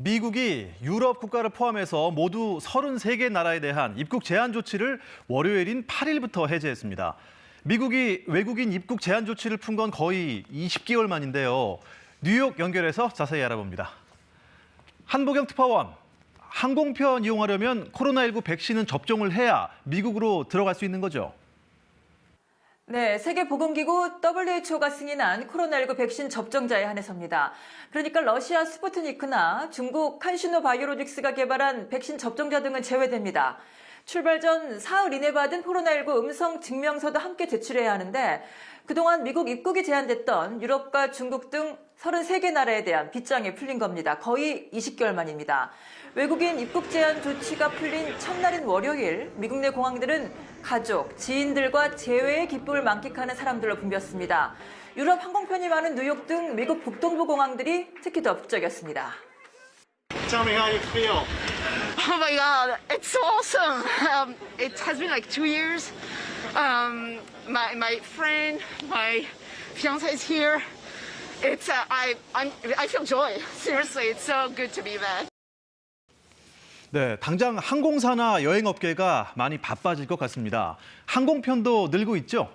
미국이 유럽 국가를 포함해서 모두 33개 나라에 대한 입국 제한 조치를 월요일인 8일부터 해제했습니다. 미국이 외국인 입국 제한 조치를 푼 건 거의 20개월 만인데요. 뉴욕 연결해서 자세히 알아봅니다. 한보경 특파원, 항공편 이용하려면 코로나19 백신은 접종을 해야 미국으로 들어갈 수 있는 거죠? 네, 세계보건기구 WHO가 승인한 코로나19 백신 접종자에 한해서입니다. 그러니까 러시아 스푸트니크나 중국 칸시노 바이오로직스가 개발한 백신 접종자 등은 제외됩니다. 출발 전 사흘 이내 받은 코로나19 음성 증명서도 함께 제출해야 하는데 그동안 미국 입국이 제한됐던 유럽과 중국 등 33개 나라에 대한 빗장이 풀린 겁니다. 거의 20개월 만입니다. 외국인 입국 제한 조치가 풀린 첫날인 월요일, 미국 내 공항들은 가족, 지인들과 재회의 기쁨을 만끽하는 사람들로 붐볐습니다. 유럽 항공편이 많은 뉴욕 등 미국 북동부 공항들이 특히 더 북적였습니다. Tell me how you feel. Oh my God, it's so awesome. It has been like 2 years. My friend, my fiance is here. It's I feel joy. Seriously, it's so good to be back. 네, 당장 항공사나 여행업계가 많이 바빠질 것 같습니다. 항공편도 늘고 있죠?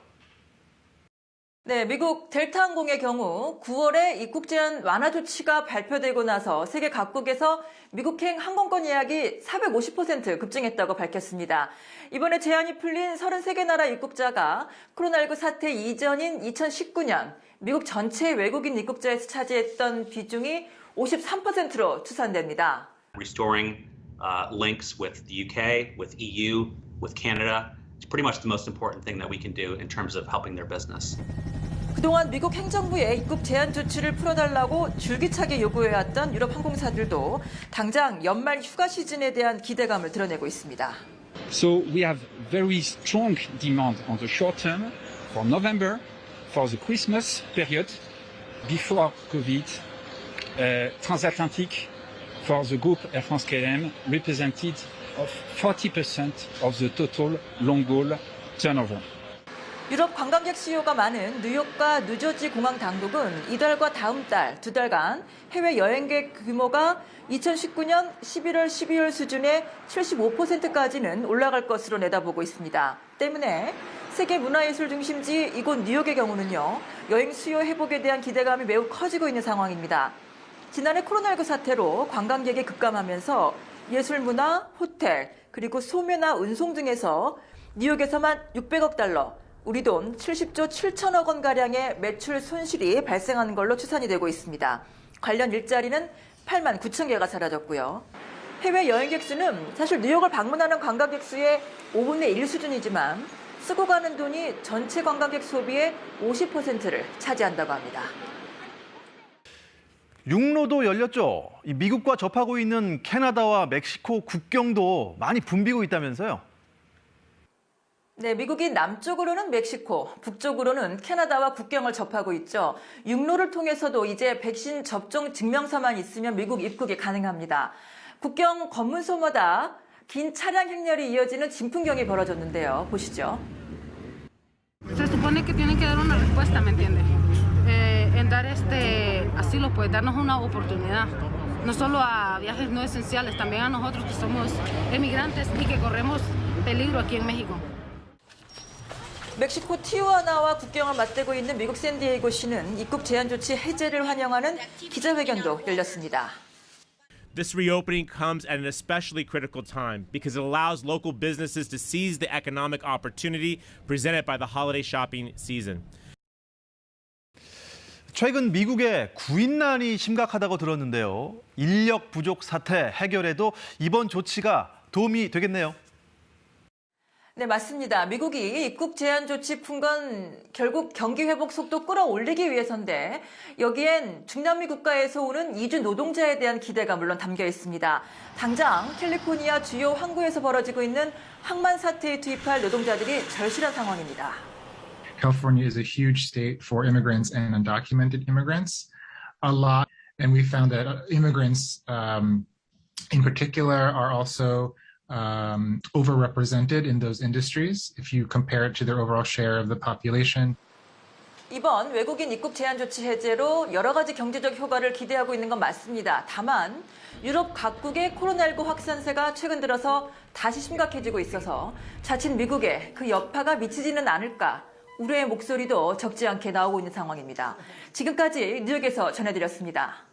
네, 미국 델타항공의 경우 9월에 입국 제한 완화 조치가 발표되고 나서 세계 각국에서 미국행 항공권 예약이 450% 급증했다고 밝혔습니다. 이번에 제한이 풀린 33개 나라 입국자가 코로나19 사태 이전인 2019년 미국 전체 외국인 입국자에서 차지했던 비중이 53%로 추산됩니다. Restoring links with the UK, with EU, with Canada. It's pretty much the most important thing that we can do in terms of helping their business. 그동안 미국 행정부에 입국 제한 조치를 풀어달라고 줄기차게 요구해왔던 유럽 항공사들도 당장 연말 휴가 시즌에 대한 기대감을 드러내고 있습니다. So we have very strong demand on the short term for November, for the Christmas period, before COVID, transatlantic for the group Air France-KLM represented of 40% of the total long-haul turnover. 유럽 관광객 수요가 많은 뉴욕과 뉴저지 공항 당국은 이달과 다음 달 2달간 해외 여행객 규모가 2019년 11월, 12월 수준의 75%까지는 올라갈 것으로 내다보고 있습니다. 때문에 세계 문화예술 중심지 이곳 뉴욕의 경우는요, 여행 수요 회복에 대한 기대감이 매우 커지고 있는 상황입니다. 지난해 코로나19 사태로 관광객이 급감하면서 예술문화, 호텔, 그리고 소매나 운송 등에서 뉴욕에서만 600억 달러, 우리 돈 70조 7천억 원가량의 매출 손실이 발생하는 걸로 추산이 되고 있습니다. 관련 일자리는 8만 9천 개가 사라졌고요. 해외 여행객 수는 사실 뉴욕을 방문하는 관광객 수의 5분의 1 수준이지만 쓰고 가는 돈이 전체 관광객 소비의 50%를 차지한다고 합니다. 육로도 열렸죠. 미국과 접하고 있는 캐나다와 멕시코 국경도 많이 붐비고 있다면서요? 네, 미국이 남쪽으로는 멕시코, 북쪽으로는 캐나다와 국경을 접하고 있죠. 육로를 통해서도 이제 백신 접종 증명서만 있으면 미국 입국이 가능합니다. 국경 검문소마다 긴 차량 행렬이 이어지는 진풍경이 벌어졌는데요. 보시죠. Se supone que tienen que dar una respuesta, ¿me entiendes? En dar asilo, pues darnos una oportunidad. No solo a viajes no esenciales, también a nosotros que somos emigrantes y que corremos peligro aquí en México. 멕시코 티후아나와 국경을 맞대고 있는 미국 샌디에이고시는 입국 제한 조치 해제를 환영하는 기자회견도 열렸습니다. This reopening comes at an especially critical time because it allows local businesses to seize the economic opportunity presented by the holiday shopping season. 최근 미국의 구인난이 심각하다고 들었는데요. 인력 부족 사태 해결에도 이번 조치가 도움이 되겠네요. 네, 맞습니다. 미국이 입국 제한 조치 푼 건 결국 경기 회복 속도 끌어올리기 위해서인데 여기엔 중남미 국가에서 오는 이주 노동자에 대한 기대가 물론 담겨 있습니다. 당장 캘리포니아 주요 항구에서 벌어지고 있는 항만 사태에 투입할 노동자들이 절실한 상황입니다. California is a huge state for immigrants and undocumented immigrants. A lot, and we found that immigrants in particular are also overrepresented in those industries if you compare it to their overall share of the population. 이번 외국인 입국 제한 조치 해제로 여러 가지 경제적 효과를 기대하고 있는 건 맞습니다. 다만 유럽 각국의 코로나19 확산세가 최근 들어서 다시 심각해지고 있어서 자칫 미국에 그 여파가 미치지는 않을까 우려의 목소리도 적지 않게 나오고 있는 상황입니다. 지금까지 뉴욕에서 전해드렸습니다.